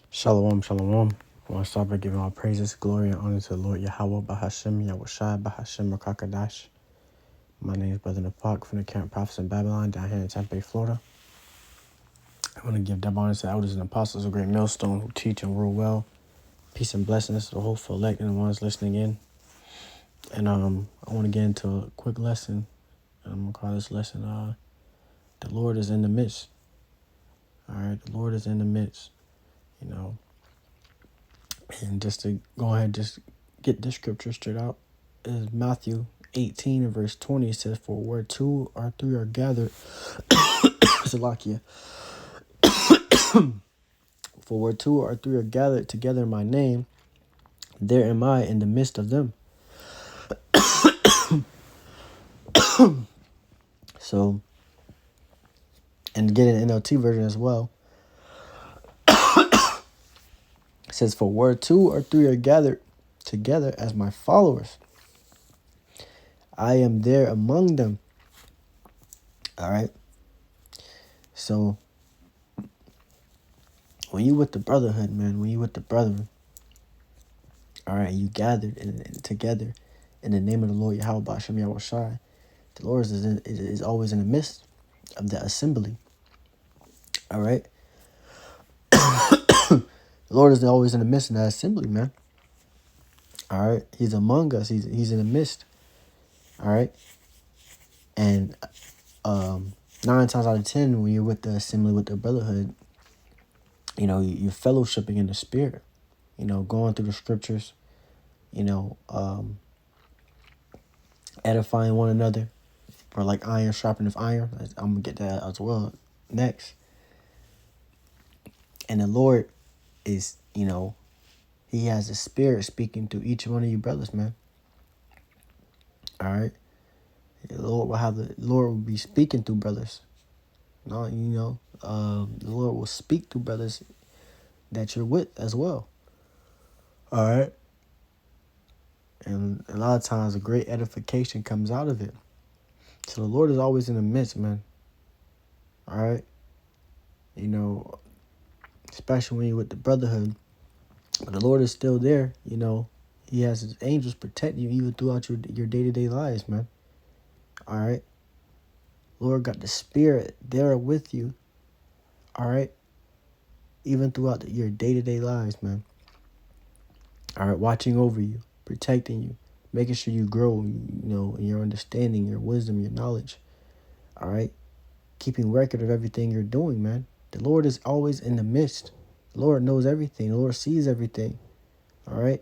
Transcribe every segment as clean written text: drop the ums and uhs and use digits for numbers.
Shalom, shalom. I want to start by giving all praises, glory, and honor to the Lord Yahweh, Bahashem, Yahushai, Bahashem, Rakakadash. My name is Brother Napak from the Camp Prophets in Babylon, down here in Tampa Bay, Florida. I want to give double honor to the elders and apostles of Great Millstone who teach and rule well. Peace and blessings to the hopeful elect and the ones listening in. And I want to get into a quick lesson. I'm going to call this lesson, The Lord is in the midst. All right, the Lord is in the midst, you know. And just to go ahead, just get this scripture straight out, is Matthew 18 and verse 20. It says, "For where two or three are gathered," Salakia, "for where two or three are gathered together in my name, there am I in the midst of them." So, and get an NLT version as well. It says, "For where two or three are gathered together as my followers, I am there among them." All right. So when you with the brotherhood, man, when you with the brethren, all right, you gathered together in the name of the Lord Yahweh Ba'ashem Yahushai, the Lord is always in the midst of the assembly. All right. The Lord is always in the midst of that assembly, man. All right. He's among us. He's in the midst. All right. And 9 times out of 10, when you're with the assembly, with the brotherhood, you know, you're fellowshipping in the spirit, you know, going through the scriptures, you know, edifying one another, for like iron sharpeneth iron. I'm gonna get that as well next. And the Lord is, you know, he has a spirit speaking to each one of you brothers, man. All right. The Lord will be speaking through brothers. No, you know, the Lord will speak to brothers that you're with as well. All right. And a lot of times a great edification comes out of it. So the Lord is always in the midst, man. All right. You know, especially when you're with the brotherhood. But the Lord is still there, you know. He has his angels protect you even throughout your day-to-day lives, man. All right. Lord got the spirit there with you. All right. Even throughout your day-to-day lives, man. All right. Watching over you, protecting you, making sure you grow, you know, in your understanding, your wisdom, your knowledge. All right. Keeping record of everything you're doing, man. The Lord is always in the midst. The Lord knows everything. The Lord sees everything. All right.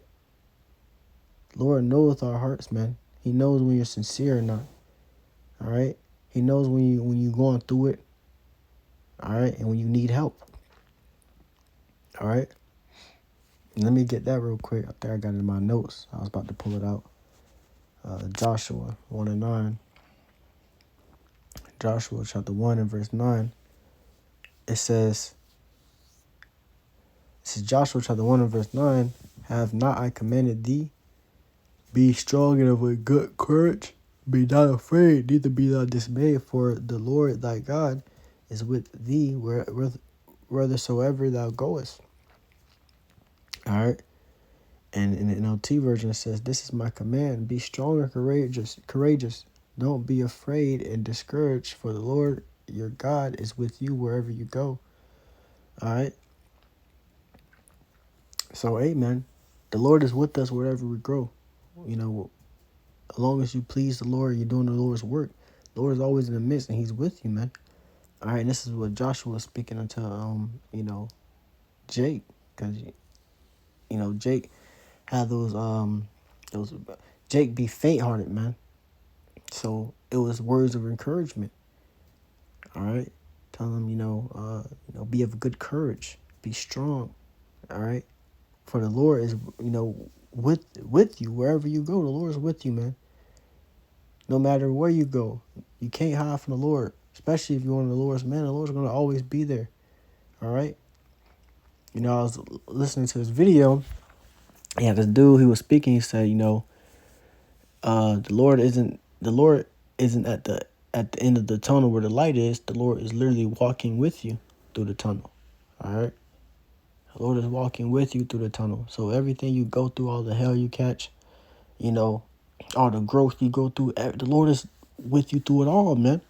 The Lord knows our hearts, man. He knows when you're sincere or not. All right. He knows when you're going through it. All right. And when you need help. All right. Let me get that real quick. I think I got it in my notes. I was about to pull it out. Joshua 1 and 9. Joshua chapter 1 and verse 9. It says, Joshua chapter 1 and verse 9. "Have not I commanded thee? Be strong and of a good courage. Be not afraid, neither be thou dismayed, for the Lord thy God is with thee whithersoever thou goest." All right. And in the NLT version, it says, "This is my command. Be strong and courageous. Don't be afraid and discouraged, for the Lord your God is with you wherever you go." All right. So, amen. The Lord is with us wherever we go. You know, as long as you please the Lord, you're doing the Lord's work. The Lord is always in the midst, and he's with you, man. All right. And this is what Joshua was speaking unto, you know, Jake. Because, you know, Jake had those, Jake be faint-hearted, man. So it was words of encouragement. All right. Tell them, you know, be of good courage. Be strong. All right. For the Lord is, you know, with you wherever you go. The Lord is with you, man. No matter where you go, you can't hide from the Lord. Especially if you're one of the Lord's men. The Lord's going to always be there. All right. You know, I was listening to this video. Yeah, this dude, he was speaking. He said, you know, the Lord isn't at the end of the tunnel where the light is. The Lord is literally walking with you through the tunnel. All right. The Lord is walking with you through the tunnel. So everything you go through, all the hell you catch, you know, all the growth you go through, the Lord is with you through it all, man.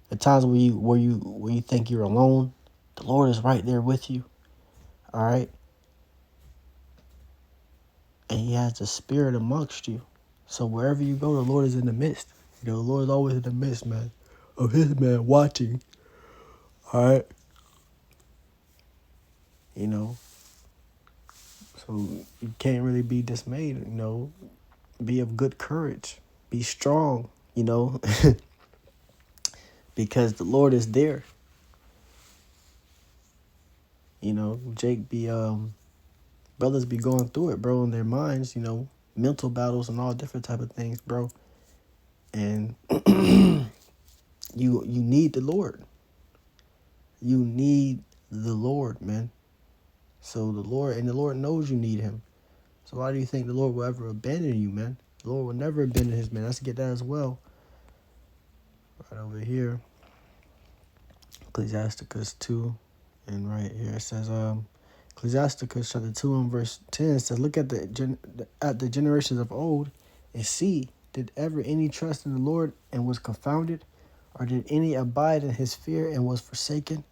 The times where you think you're alone, the Lord is right there with you. All right? And he has the spirit amongst you. So wherever you go, the Lord is in the midst. You know, the Lord is always in the midst, man, of his man watching. All right? You know, so you can't really be dismayed, you know. Be of good courage. Be strong, you know, because the Lord is there. You know, Jake brothers be going through it, bro, in their minds, you know, mental battles and all different type of things, bro. And you need the Lord. You need the Lord, man. So the Lord knows you need him. So why do you think the Lord will ever abandon you, man? The Lord will never abandon his man. Let's get that as well. Right over here. Ecclesiasticus 2. And right here it says, Ecclesiasticus chapter 2 and verse 10 says, look at the generations of old and see, did ever any trust in the Lord and was confounded? Or did any abide in his fear and was forsaken?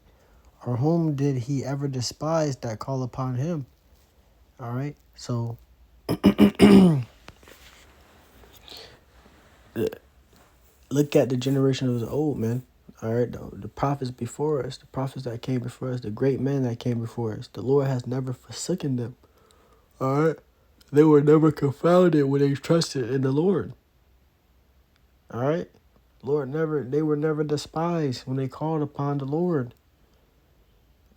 Or whom did he ever despise that call upon him? All right. So look at the generation of the old, man. All right. The prophets before us, the prophets that came before us, the great men that came before us. The Lord has never forsaken them. All right. They were never confounded when they trusted in the Lord. All right. They were never despised when they called upon the Lord.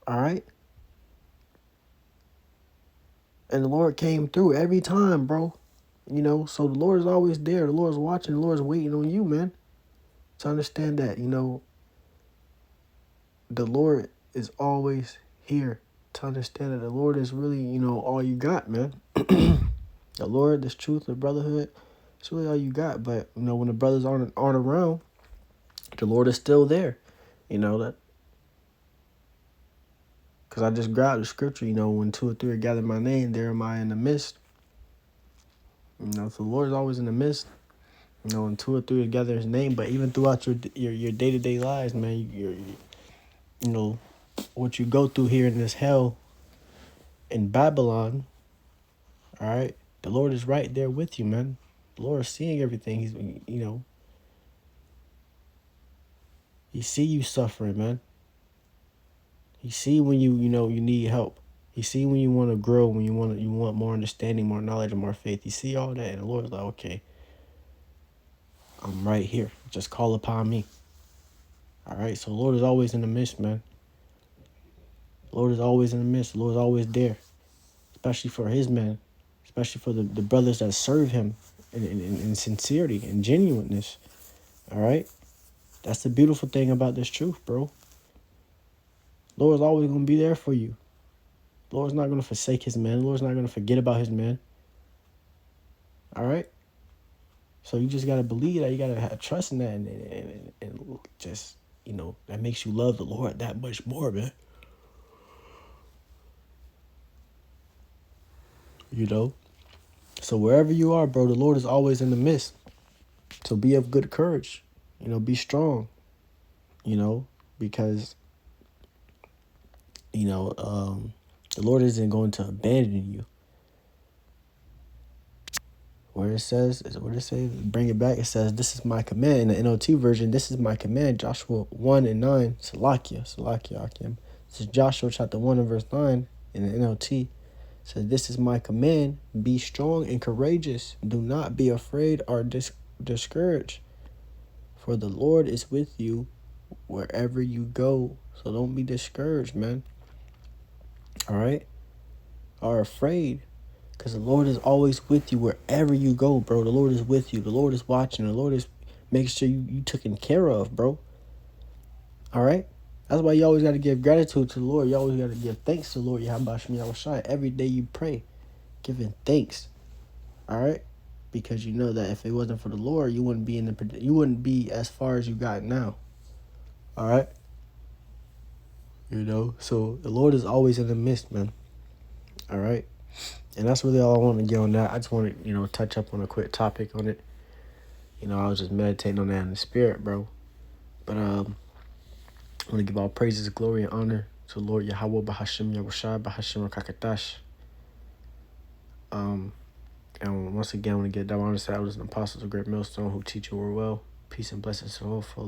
All right. And the Lord came through every time, bro. You know, so the Lord is always there. The Lord's watching. The Lord's waiting on you, man. To understand that, you know, the Lord is always here. To understand that the Lord is really, you know, all you got, man. The Lord, this truth, the brotherhood, it's really all you got. But, you know, when the brothers aren't around, the Lord is still there. You know that. Because I just grabbed the scripture, you know, when 2 or 3 are gathered my name, there am I in the midst. You know, so the Lord is always in the midst. You know, when 2 or 3 are gathered his name, but even throughout your day-to-day lives, man, you know, what you go through here in this hell in Babylon, all right, the Lord is right there with you, man. The Lord is seeing everything. He's, you know, he see you suffering, man. He see when you know, you need help. He see when you want to grow, when you want more understanding, more knowledge, and more faith. You see all that, and the Lord's like, okay, I'm right here. Just call upon me. All right, so the Lord is always in the midst, man. The Lord is always in the midst. The Lord is always there, especially for his men, especially for the brothers that serve him in sincerity and genuineness. All right, that's the beautiful thing about this truth, bro. The Lord's always going to be there for you. The Lord's not going to forsake his man. The Lord's not going to forget about his man. All right? So you just got to believe that. You got to have trust in that. And just, you know, that makes you love the Lord that much more, man. You know? So wherever you are, bro, the Lord is always in the midst. So be of good courage. You know, be strong. You know, because, you know, the Lord isn't going to abandon you. Where it says, what it say? Bring it back. It says, this is my command. In the NLT version, this is my command. Joshua 1 and 9. Salakia, Akim. This is Joshua chapter 1 and verse 9 in the NLT. It says, this is my command. Be strong and courageous. Do not be afraid or discouraged. For the Lord is with you wherever you go. So don't be discouraged, man. All right? Or afraid. Because the Lord is always with you wherever you go, bro. The Lord is with you. The Lord is watching. The Lord is making sure you taken care of, bro. All right? That's why you always got to give gratitude to the Lord. You always got to give thanks to the Lord. Every day you pray, giving thanks. All right? Because you know that if it wasn't for the Lord, you wouldn't be as far as you got now. All right? You know, so the Lord is always in the midst, man. All right. And that's really all I want to get on that. I just want to, touch up on a quick topic on it. I was just meditating on that in the spirit, bro. But I want to give all praises, glory, and honor to Lord Yahweh Bahashim Yahushua Bahashim Rakakatash. And once again, I want to get that honor. I was an apostle of Great Millstone who teach you well. Peace and blessings to all for